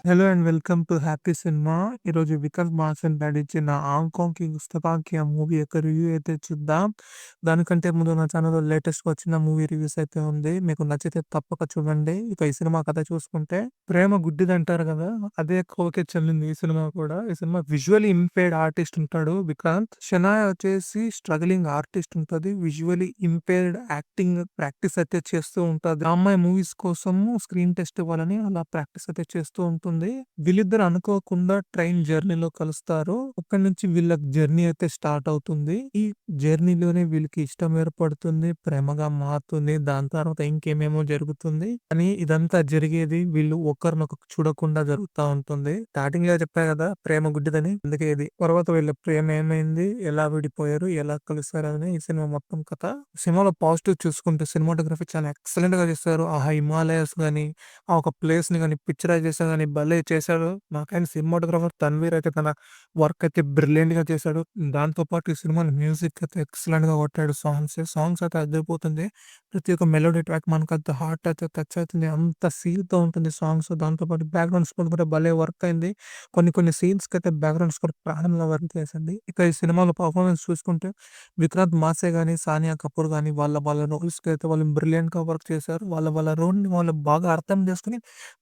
Hello and welcome to happy cinema. ఈరోజు Vikas Mason నటించిన 'హాంకాంగ్‌కి గుస్తపాంకి' movie యొక్క రివ్యూ అయితే చూద్దాం. దానికంటే ముందు నా ఛానల్‌లో లేటెస్ట్‌గా వచ్చిన మూవీ రివ్యూస్ అయితే ఉంది. మీకు నచ్చితే తప్పక చూడండి. ఇక ఈ సినిమా కథ చూసుకుంటే ప్రేమ గుడ్డిదంటారు కదా! అదే కోవకే చెల్లింది ఈ సినిమా కూడా. ఈ సినిమా విజువల్లీ ఇంపైర్డ్ ఆర్టిస్ట్ ఉంటాడు విక్రాంత్. షనాయ వచ్చేసి స్ట్రగలింగ్ ఆర్టిస్ట్ ఉంటది. విజువల్లీ ఇంపైర్డ్ యాక్టింగ్ ప్రాక్టీస్ అయితే చేస్తూ ఉంటది. ఆ అమ్మాయి మూవీస్ కోసము స్క్రీన్ టెస్ట్ ఇవ్వాలని అలా ప్రాక్టీస్ అయితే చేస్తూ ఉంటుంది. వీళ్ళిద్దరు అనుకోకుండా ట్రైన్ జర్నీలో కలుస్తారు. అక్కడి నుంచి వీళ్ళ జర్నీ అయితే స్టార్ట్ అవుతుంది. ఈ జర్నీలోనే వీళ్ళకి ఇష్టం ఏర్పడుతుంది. ప్రేమగా మారుతుంది. దాని తర్వాత ఇంకేమేమో జరుగుతుంది. కానీ ఇదంతా జరిగేది వీళ్ళు ఒకరినొకరు చూడకుండా జరుగుతా ఉంటుంది. స్టార్టింగ్ లో చెప్పా కదా ప్రేమ గుడ్డిదని. అందుకే ఇది. తర్వాత వీళ్ళ ప్రేమ ఏమైంది, ఎలా విడిపోయారు, ఎలా కలిసారని ఈ సినిమా మొత్తం కథ. సినిమాలో పాజిటివ్ చూసుకుంటే సినిమాటోగ్రఫీ చాలా ఎక్సలెంట్ గా చేశారు. ఆ హిమాలయస్ గాని, ఆ ఒక ప్లేస్ ని గాని, పిక్చరైజేషన్ గాని భలే చేశారు. నాకైన సినిమాటోగ్రాఫర్ తన్వీర్ అయితే తన వర్క్ అయితే బ్రిలియంట్ గా చేశాడు. దాంతో పాటు ఈ సినిమా మ్యూజిక్ అయితే ఎక్సలెంట్ గా కొట్టాడు. సాంగ్స్ అయితే అదిరిపోతుంది. ప్రతి ఒక్క మెలోడీ ట్రాక్ మనకు అంత హార్ట్ అయితే టచ్ అవుతుంది. అంత ఫీల్ తో ఉంటుంది సాంగ్స్. దాంతో పాటు బ్యాక్గ్రౌండ్ స్కోర్ కూడా భలే వర్క్ అయింది. కొన్ని సీన్స్ కి అయితే బ్యాక్గ్రౌండ్ స్కోర్ ప్రాణంగా వర్క్ చేసింది. ఇక ఈ సినిమాలో పర్ఫార్మెన్స్ చూసుకుంటే విక్రాంత్ మాసే గాని, సానియా కపూర్ గాని వాళ్ళ రోల్స్ కి అయితే వాళ్ళు బ్రిలియంట్ గా వర్క్ చేశారు. వాళ్ళ రోల్ ని వాళ్ళు బాగా అర్థం చేసుకొని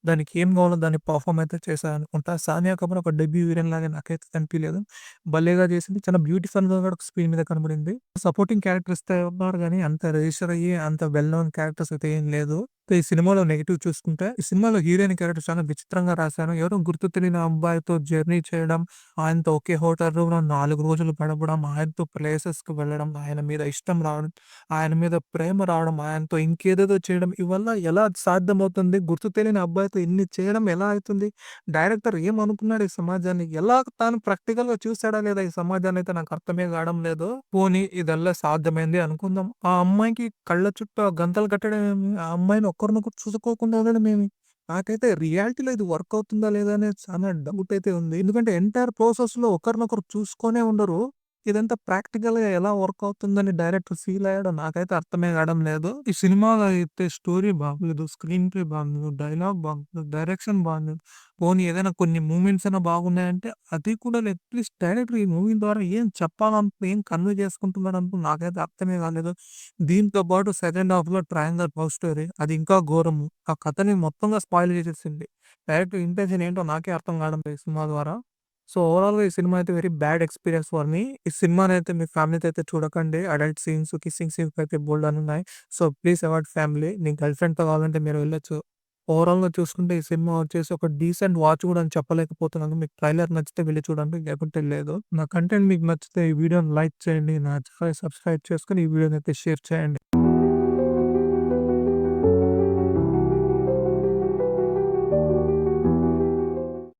దానికి ఏం కావాలో దాన్ని పర్ఫార్మ్ అయితే చేశారనుకుంటా. సానియా కపూర్ ఒక డెబ్యూ హీరోయిన్ లాగా నాకైతే కనిపియలేదు. భలేగా చేసింది. చాలా బ్యూటిఫుల్ గా కూడా స్క్రీన్ మీద కనబడింది. సపోర్టింగ్ క్యారెక్టర్ ఇస్తే ఉన్నారు గానీ అంత రిజిస్టర్ అయ్యి అంత వెల్ నోన్ క్యారెక్టర్స్ అయితే ఏం లేదు. ఈ సినిమాలో నెగెటివ్ చూసుకుంటే ఈ సినిమాలో హీరోయిన్ క్యారెక్టర్ చాలా విచిత్రంగా రాశారు. ఎవరో గుర్తు తెలియని అబ్బాయితో జర్నీ చేయడం, ఆయనతో ఒకే హోటల్ రూమ్‌లో 4 రోజులు గడపడం, ఆయనతో ప్లేసెస్‌కి వెళ్ళడం, ఆయన మీద ఇష్టం రావడం, ఆయన మీద ప్రేమ రావడం, ఆయనతో ఇంకేదేదో చేయడం ఇవల్ల ఎలా సాధ్యమవుతుంది? గుర్తు తెలియని అబ్బాయితో ఇన్ని చేయడం ఎలా అయితుంది? డైరెక్టర్ ఏమనుకున్నాడు ఈ సమాజాన్ని? ఎలా తాను ప్రాక్టికల్‌గా చూసాడా లేదా ఈ సమాజాన్ని అయితే నాకు అర్థమే కావడం లేదు. పోనీ ఇదల్లా సాధ్యమైంది అనుకుందాం. ఆ అమ్మాయికి కళ్ళ చుట్టూ ఆ గంతలు కట్టడం ఏమి? ఆ అమ్మాయిని ఒకరినొకరు చూసుకోకుండా ఉండడం ఏమి? నాకైతే రియాలిటీలో ఇది వర్క్ అవుతుందా లేదా అనేది చాలా డౌట్ అయితే ఉంది. ఎందుకంటే ఎంటైర్ ప్రాసెస్‌లో ఒకరినొకరు చూసుకొనే ఉండరు. ఇదంతా ప్రాక్టికల్‌గా ఎలా వర్క్ అవుతుందని డైరెక్టర్ ఫీల్ అయ్యాడో నాకైతే అర్థమే కావడం లేదు. ఈ సినిమాలో అయితే స్టోరీ బాగలేదు, స్క్రీన్ ప్లే బాగలేదు, డైలాగ్ బాగలేదు, డైరెక్షన్ బాగలేదు. పోనీ ఏదైనా కొన్ని మూవ్‌మెంట్స్ అయినా బాగున్నాయంటే అది కూడా లేదు. అట్‌లీస్ట్ డైరెక్టర్ ఈ మూవీ ద్వారా ఏం చెప్పాలనుకుంటున్నాడు, ఏం కన్వే చేసుకుంటున్నాడనుకుని నాకైతే అర్థమే కాలేదు. దీంతో పాటు సెకండ్ హాఫ్‌లో ట్రయాంగిల్ లవ్ స్టోరీ అది ఇంకా ఘోరము. ఆ కథని మొత్తంగా స్పాయిల్ చేసేసింది. డైరెక్టర్ ఇంటెన్షన్ ఏంటో నాకే అర్థం కావడం లేదు ఈ సినిమా ద్వారా. సో, ఓవరాల్‌గా ఈ సినిమా అయితే very bad experience for me. ఈ సినిమానైతే మీ ఫ్యామిలీతో అయితే చూడకండి. అడల్ట్ సీన్స్, కిస్సింగ్ సీన్స్ అయితే బోలెడన్నున్నాయి. So, please avoid family. మీ గర్ల్ ఫ్రెండ్‌తో కావాలంటే మీరు వెళ్ళొచ్చు. ఓవరాల్‌గా చూసుకుంటే ఈ సినిమా వచ్చేసి ఒక డీసెంట్ వాచ్ కూడా అని చెప్పలేకపోతున్నాను. మీకు ట్రైలర్ నచ్చితే వెళ్లి చూడండి. లేకుంటే లేదు. నా కంటెంట్ మీకు నచ్చితే ఈ వీడియోని లైక్ చేయండి. నా ఛానెల్ సబ్స్క్రైబ్ చేసుకొని ఈ వీడియోనైతే షేర్ చేయండి.